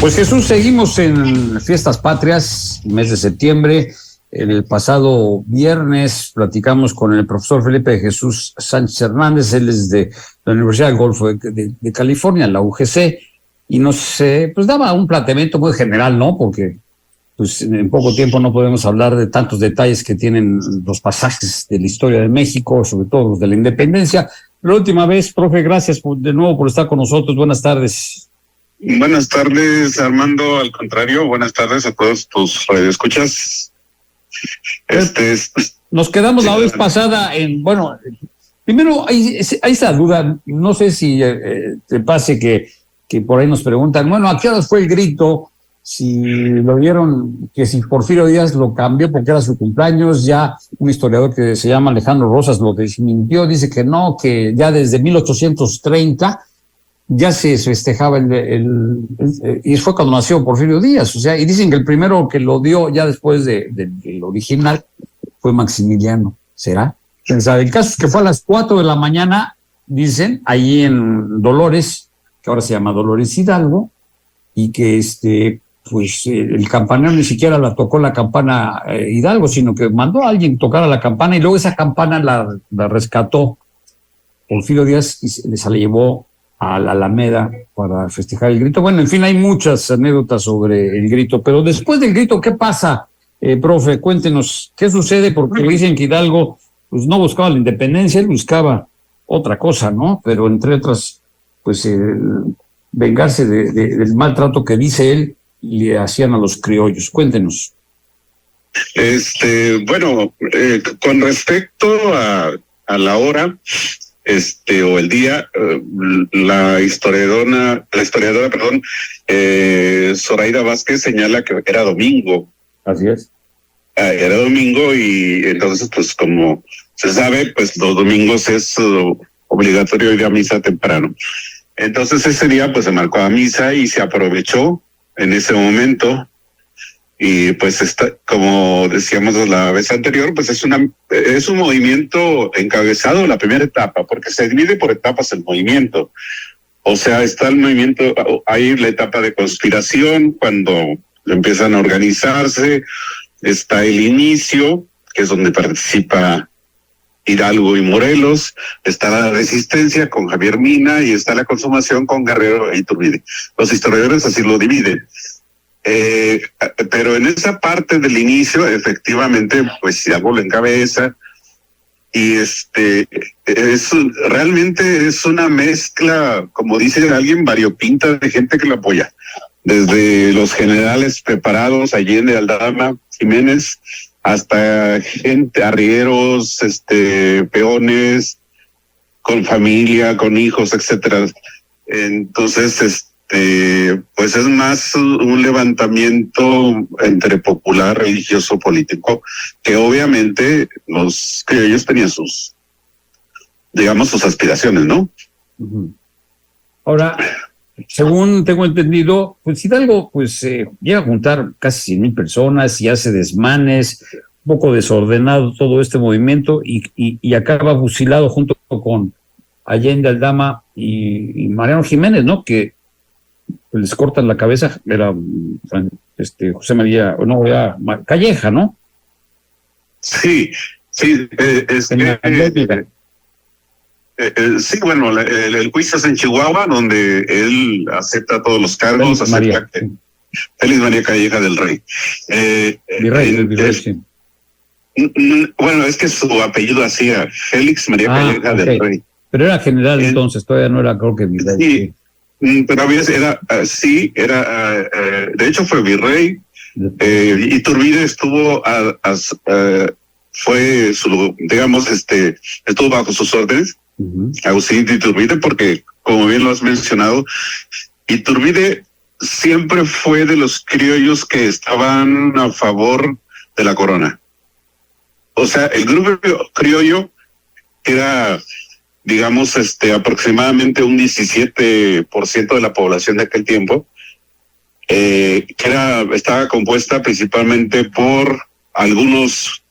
Pues Jesús, seguimos en Fiestas Patrias, mes de septiembre. El pasado viernes platicamos con el profesor Felipe de Jesús Sánchez Hernández, él es de la Universidad del Golfo de California, la UGC, y nos pues daba un planteamiento muy general, ¿no? Porque pues en poco tiempo no podemos hablar de tantos detalles que tienen los pasajes de la historia de México, sobre todo los de la independencia. La última vez, profe, gracias de nuevo por estar con nosotros. Buenas tardes. Buenas tardes, Armando. Al contrario, buenas tardes a todos tus radioescuchas. Nos quedamos la vez pasada en, bueno, primero hay esa duda, no sé si te pase que por ahí nos preguntan, bueno, ¿a qué hora fue el grito? Si lo vieron, que si Porfirio Díaz lo cambió porque era su cumpleaños, ya un historiador que se llama Alejandro Rosas lo desmintió, dice que no, que ya desde 1830 ya se festejaba y fue cuando nació Porfirio Díaz, o sea, y dicen que el primero que lo dio ya después del original fue Maximiliano. ¿Será? O sea, el caso es que fue a las 4 de la mañana, dicen, ahí en Dolores, que ahora se llama Dolores Hidalgo, y que pues el campanero ni siquiera la tocó la campana Hidalgo, sino que mandó a alguien tocar a la campana, y luego esa campana la rescató Porfirio Díaz y se la llevó a la Alameda para festejar el grito. Bueno, en fin, hay muchas anécdotas sobre el grito, pero después del grito, ¿qué pasa, profe? Cuéntenos, ¿qué sucede? Porque dicen que Hidalgo pues no buscaba la independencia, él buscaba otra cosa, ¿no? Pero entre otras, pues vengarse del maltrato que dice él le hacían a los criollos. Cuéntenos. Bueno, con respecto a la hora, o el día, la historiadora, Zoraida Vázquez señala que era domingo. Así es. Era domingo, y entonces, pues como se sabe, pues los domingos es obligatorio ir a misa temprano. Entonces ese día pues se marcó a misa y se aprovechó en ese momento. Y pues como decíamos la vez anterior, pues es un movimiento encabezado, la primera etapa, porque se divide por etapas el movimiento. O sea, está el movimiento, hay la etapa de conspiración, cuando empiezan a organizarse, está el inicio, que es donde participa Hidalgo y Morelos, está la resistencia con Javier Mina, y está la consumación con Guerrero e Iturbide. Los historiadores así lo dividen. Pero en esa parte del inicio, efectivamente, pues Hidalgo lo encabeza, y realmente es una mezcla, como dice alguien, variopinta de gente que lo apoya, desde los generales preparados, Allende, Aldama, Jiménez, hasta gente, arrieros, peones, con familia, con hijos, etcétera. Entonces, pues es más un levantamiento entre popular, religioso, político, que obviamente los criollos tenían sus aspiraciones, ¿no? Ahora, según tengo entendido, pues Hidalgo pues llega a juntar casi 100,000 personas y hace desmanes, un poco desordenado todo este movimiento, y acaba fusilado junto con Allende, Aldama y Mariano Jiménez, ¿no? Que les cortan la cabeza, era José María, no, era Calleja, ¿no? Sí, sí, sí, bueno, el juicio es en Chihuahua, donde él acepta todos los cargos, Félix María Calleja del Rey. Virrey, sí. Bueno, es que su apellido hacía Félix María Calleja del Rey. Pero era general entonces, todavía no era, creo que virrey. Sí. Pero de hecho fue virrey. Iturbide estuvo estuvo bajo sus órdenes, Agustín de Iturbide, porque como bien lo has mencionado, Iturbide siempre fue de los criollos que estaban a favor de la corona. O sea, el grupo criollo era, digamos, aproximadamente un 17% de la población de aquel tiempo, que estaba compuesta principalmente por algunos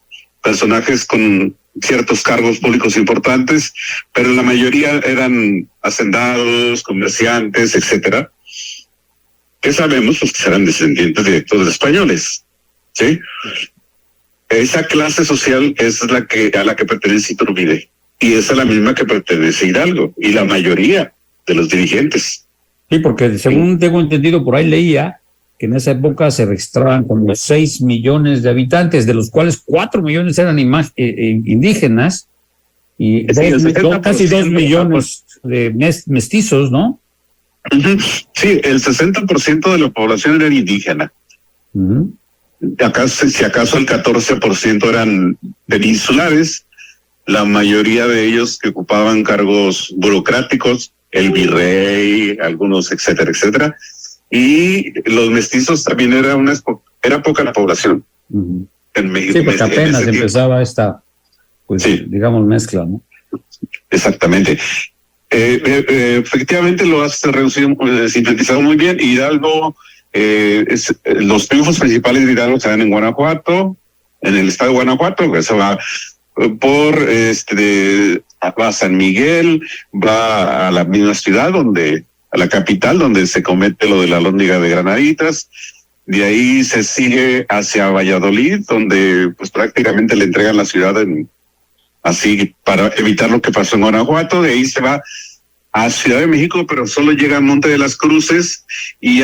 personajes con ciertos cargos públicos importantes, pero la mayoría eran hacendados, comerciantes, etcétera. que sabemos pues, que serán descendientes directos de españoles, ¿sí? Esa clase social es a la que pertenece Iturbide, y esa es la misma que pertenece Hidalgo, y la mayoría de los dirigentes. Sí, porque según tengo entendido, por ahí leía que en esa época se registraban como 6 millones de habitantes, de los cuales 4 millones eran indígenas, y sí, casi 2 millones de mestizos, ¿no? Sí, el 60% de la población era indígena. Uh-huh. Si acaso el 14% eran peninsulares, la mayoría de ellos que ocupaban cargos burocráticos, el virrey, algunos, etcétera, etcétera. Y los mestizos también era poca la población. Uh-huh. En México. Sí, porque apenas empezaba esta, pues, sí, digamos, mezcla, ¿no? Exactamente. Efectivamente lo has sintetizado muy bien. Hidalgo, los triunfos principales de Hidalgo se dan en Guanajuato, en el estado de Guanajuato, que se va por va a San Miguel, va a la misma ciudad, a la capital, donde se comete lo de la alhóndiga de Granaditas. De ahí se sigue hacia Valladolid, donde pues prácticamente le entregan la ciudad así para evitar lo que pasó en Guanajuato. De ahí se va a Ciudad de México, pero solo llega a Monte de las Cruces, y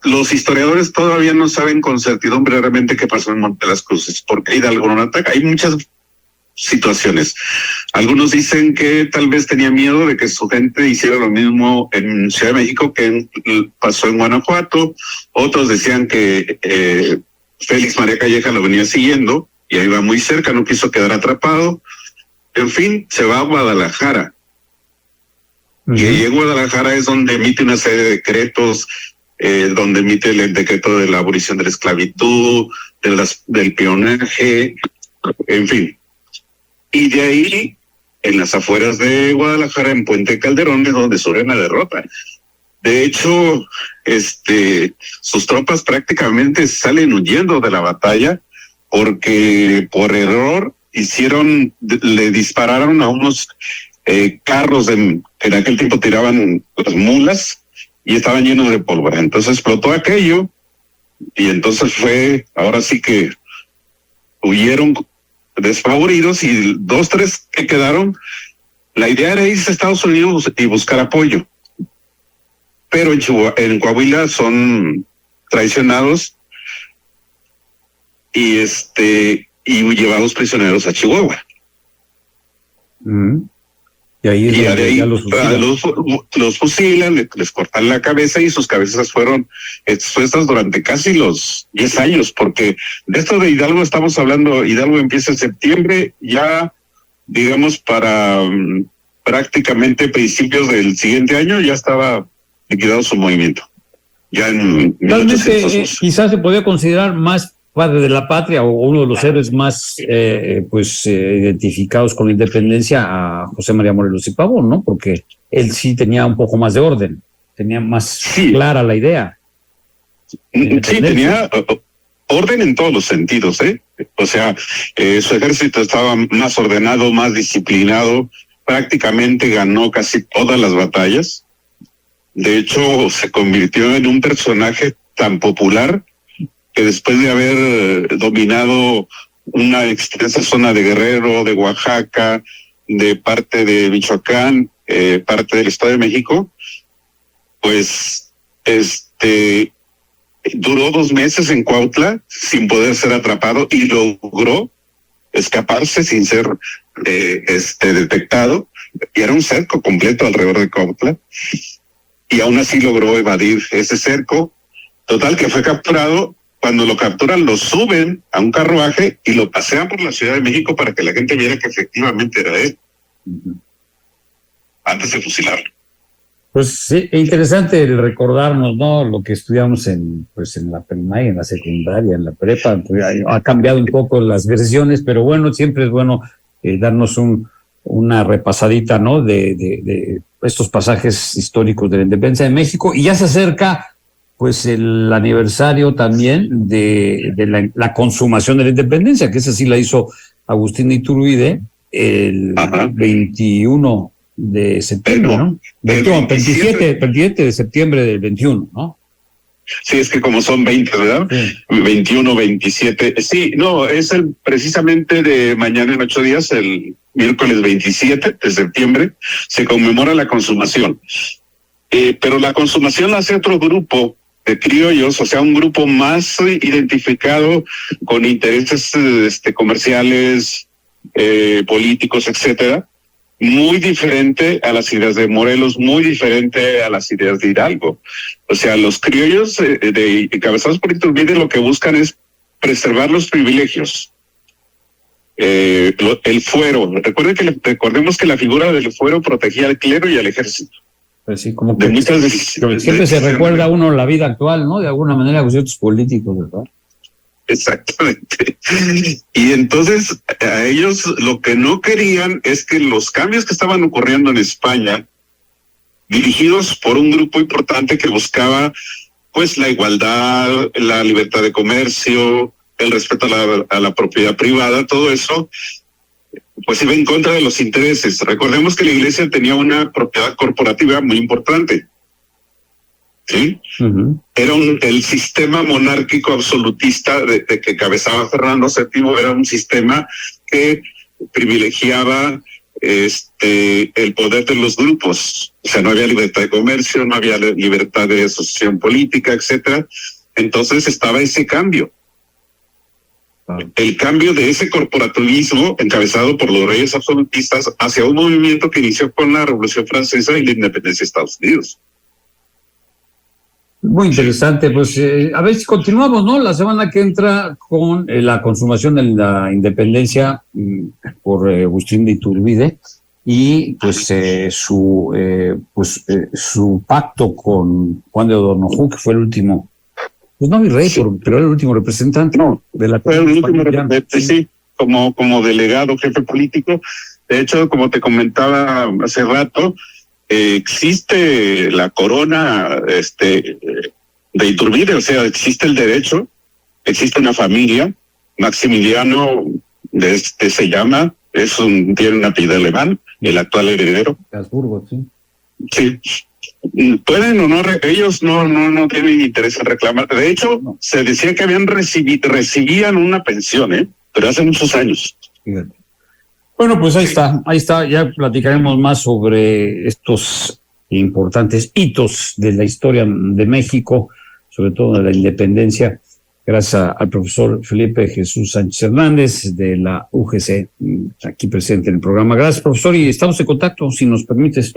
los historiadores todavía no saben con certidumbre realmente qué pasó en Monte de las Cruces, porque Hidalgo no ataca. Hay muchas situaciones. Algunos dicen que tal vez tenía miedo de que su gente hiciera lo mismo en Ciudad de México que pasó en Guanajuato. Otros decían que Félix María Calleja lo venía siguiendo y ahí va muy cerca, no quiso quedar atrapado. En fin, se va a Guadalajara. Uh-huh. Y ahí en Guadalajara es donde emite una serie de decretos, donde emite el decreto de la abolición de la esclavitud, del peonaje, en fin. Y de ahí, en las afueras de Guadalajara, en Puente Calderón, es donde surge la derrota. De hecho, sus tropas prácticamente salen huyendo de la batalla porque por error le dispararon a unos carros que en aquel tiempo tiraban las mulas y estaban llenos de pólvora. Entonces explotó aquello y entonces ahora sí que huyeron despavoridos, y 2, 3 que quedaron, la idea era irse a Estados Unidos y buscar apoyo. Pero en Coahuila son traicionados y llevados prisioneros a Chihuahua. Uh-huh. Y ahí, de ahí los fusilan, les cortan la cabeza, y sus cabezas fueron expuestas durante casi los 10 años, porque de esto de Hidalgo estamos hablando. Hidalgo empieza en septiembre, ya digamos para prácticamente principios del siguiente año ya estaba liquidado su movimiento. Ya en realmente quizás se podía considerar más padre de la patria, o uno de los héroes más identificados con la independencia, a José María Morelos y Pavón, ¿no? Porque él sí tenía un poco más de orden, tenía más clara la idea. Sí, tenía orden en todos los sentidos, ¿eh? O sea, su ejército estaba más ordenado, más disciplinado, prácticamente ganó casi todas las batallas. De hecho, se convirtió en un personaje tan popular que después de haber dominado una extensa zona de Guerrero, de Oaxaca, de parte de Michoacán, parte del Estado de México, pues duró 2 meses en Cuautla sin poder ser atrapado y logró escaparse sin ser detectado. Y era un cerco completo alrededor de Cuautla, y aún así logró evadir ese cerco. Total que fue capturado. Cuando lo capturan, lo suben a un carruaje y lo pasean por la Ciudad de México para que la gente viera que efectivamente era él. Uh-huh. Antes de fusilarlo. Pues sí, es interesante el recordarnos, ¿no? Lo que estudiamos en la primaria, en la secundaria, en la prepa. Pues ha cambiado un poco las versiones, pero bueno, siempre es bueno darnos una repasadita, ¿no? De estos pasajes históricos de la independencia de México. Y ya se acerca pues el aniversario también de la consumación de la independencia, que esa sí la hizo Agustín de Iturbide el 21 de septiembre, ¿no? 27 de septiembre del 21, ¿no? Sí, es que como son 20, ¿verdad? Sí. 21, 27. Sí, no, es precisamente de mañana en 8 días, el miércoles 27 de septiembre, se conmemora la consumación. Pero la consumación la hace otro grupo de criollos, o sea, un grupo más identificado con intereses comerciales, políticos, políticos, muy diferente a las ideas de Morelos, muy diferente a las ideas de Hidalgo. O sea, los criollos encabezados por Iturbide lo que buscan es preservar los privilegios. El fuero. Recordemos que la figura del fuero protegía al clero y al ejército. Pues sí, como que siempre se recuerda a uno la vida actual, ¿no? De alguna manera con ciertos políticos, ¿verdad? Exactamente. Y entonces a ellos lo que no querían es que los cambios que estaban ocurriendo en España, dirigidos por un grupo importante que buscaba pues la igualdad, la libertad de comercio, el respeto a la propiedad privada, todo eso, pues iba en contra de los intereses. Recordemos que la iglesia tenía una propiedad corporativa muy importante. ¿Sí? Uh-huh. Era el sistema monárquico absolutista de que cabezaba Fernando VII, era un sistema que privilegiaba el poder de los grupos. O sea, no había libertad de comercio, no había libertad de asociación política, etcétera. Entonces estaba ese cambio. El cambio de ese corporativismo encabezado por los reyes absolutistas hacia un movimiento que inició con la Revolución Francesa y la independencia de Estados Unidos. Muy interesante, pues a ver si continuamos, ¿no? La semana que entra con la consumación de la independencia por Agustín de Iturbide y pues su pacto con Juan de O'Donoghue, que fue el último, pues no virrey, sí, pero era el último representante. No, de la fue el último representante, sí, como delegado, jefe político. De hecho, como te comentaba hace rato, existe la corona de Iturbide, o sea, existe el derecho, existe una familia, Maximiliano se llama, tiene un apellido alemán, el actual heredero. Habsburgo, sí. Sí. Pueden o no, ellos no tienen interés en reclamar. De hecho, no. Se decía que recibían una pensión, pero hace muchos años. Fíjate. Bueno, pues ahí está, ya platicaremos más sobre estos importantes hitos de la historia de México, sobre todo de la independencia, gracias al profesor Felipe Jesús Sánchez Hernández de la UGC, aquí presente en el programa. Gracias, profesor, y estamos en contacto, si nos permites.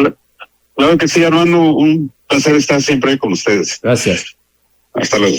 Claro que sí, hermano, un placer estar siempre con ustedes. Gracias. Hasta luego.